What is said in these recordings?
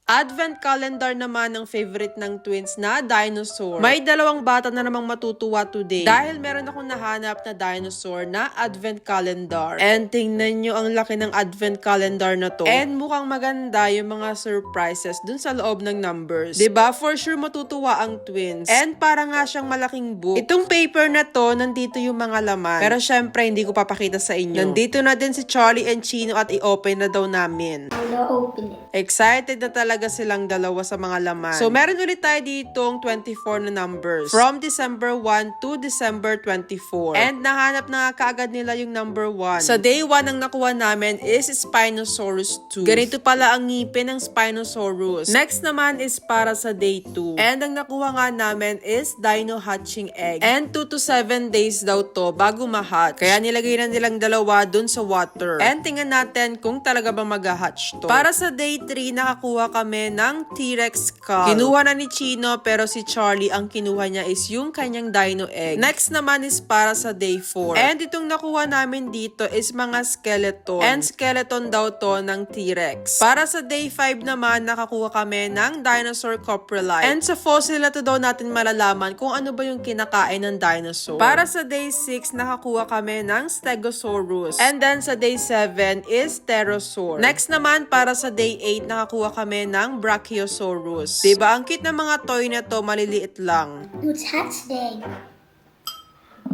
Advent calendar naman ng favorite ng twins na dinosaur. May dalawang bata na namang matutuwa today dahil meron akong nahanap na dinosaur na Advent calendar. And tingnan nyo ang laki ng Advent calendar na to. And mukhang maganda yung mga surprises dun sa loob ng numbers. Diba? For sure matutuwa ang twins. And para nga siyang malaking book. Itong paper na to, nandito yung mga laman. Pero syempre, hindi ko papakita sa inyo. Nandito na din si Charlie and Chino at i-open na daw namin. Open it. Excited na talaga silang dalawa sa mga laman. So, meron ulit tayo ditong 24 na numbers. From December 1 to December 24. And nahanap na kaagad nila yung number 1. Sa day 1, ang nakuha namin is Spinosaurus 2. Ganito pala ang ngipin ng Spinosaurus. Next naman is para sa day 2. And ang nakuha nga namin is Dino Hatching Egg. And 2 to 7 days daw to bago ma-hatch. Kaya nilagay na nilang dalawa dun sa water. And tingnan natin kung talaga ba mag-hatch to. Para sa day 3, nakakuha kami ng T-Rex skull. Kinuha na ni Chino pero si Charlie ang kinuha niya is yung kanyang dino egg. Next naman is para sa day 4. And itong nakuha namin dito is mga skeleton. And skeleton daw to ng T-Rex. Para sa day 5 naman, nakakuha kami ng dinosaur coprolite. And sa fossil na to daw natin malalaman kung ano ba yung kinakain ng dinosaur. Para sa day 6, nakakuha kami ng Stegosaurus. And then sa day 7 is Pterosaur. Next naman, para sa day 8, nakakuha kami ng Brachiosaurus. Diba? Ang cute ng mga toy na to, maliliit lang. It's Hatch Day.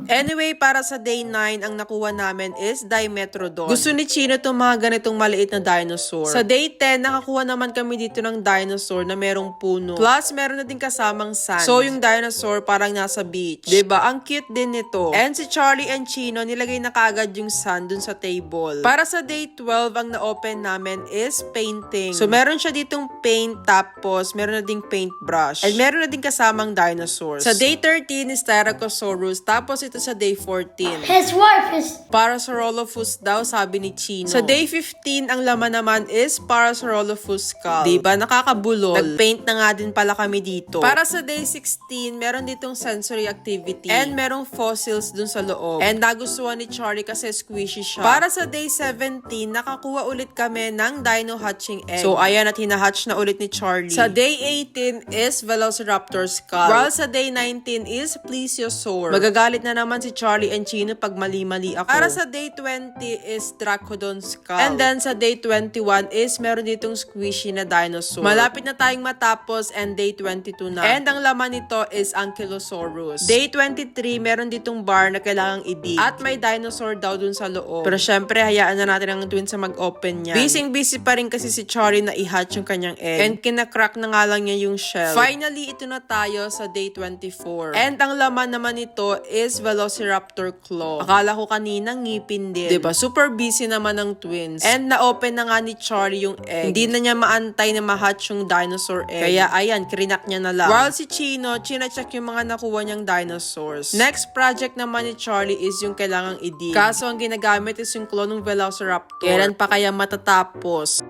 Anyway, para sa day 9, ang nakuha namin is Dimetrodon. Gusto ni Chino itong mga ganitong maliit na dinosaur. Sa day 10, nakakuha naman kami dito ng dinosaur na merong puno. Plus, meron na din kasamang sand. So, yung dinosaur parang nasa beach. Diba? Ang cute din nito. And si Charlie and Chino, nilagay na kaagad yung sand dun sa table. Para sa day 12, ang na-open namin is painting. So, meron siya ditong paint, tapos meron na ding paintbrush. And meron na din kasamang dinosaurs. Sa day 13 is Styracosaurus, tapos ito sa day 14. His wife is Parasaurolophus daw, sabi ni Chino. Sa day 15, ang laman naman is Parasaurolophus skull. Diba? Nakakabulol. Nag-paint na nga din pala kami dito. Para sa day 16, meron ditong sensory activity. And merong fossils dun sa loob. And nagustuhan ni Charlie kasi squishy siya. Para sa day 17, nakakuha ulit kami ng dino hatching egg. So, ayan at hinahatch na ulit ni Charlie. Sa day 18 is Velociraptor skull. While sa day 19 is Plesiosaur. Magagalit na naman si Charlie and Chino pag mali-mali ako. Para sa day 20 is Dracodon skull. And then sa day 21 is meron ditong squishy na dinosaur. Malapit na tayong matapos and day 22 na. And ang laman nito is Ankylosaurus. Day 23, meron ditong bar na kailangang i-dig. At may dinosaur daw dun sa loob. Pero syempre, hayaan na natin ang twins sa mag-open niyan. Busy pa rin kasi si Charlie na i-hatch yung kanyang egg. And kinacrack na nga lang niya yung shell. Finally, ito na tayo sa day 24. And ang laman naman nito is Velociraptor claw. Akala ko kanina ngipin din. Diba? Super busy naman ng twins. And na-open na nga ni Charlie yung egg. Hindi na niya maantay na ma-hatch yung dinosaur egg. Kaya ayan, krinak niya na lang. While si Chino, china-check yung mga nakuha niyang dinosaurs. Next project naman ni Charlie is yung kailangang i-dig. Kaso ang ginagamit is yung claw ng Velociraptor. Kailan pa kaya matatapos?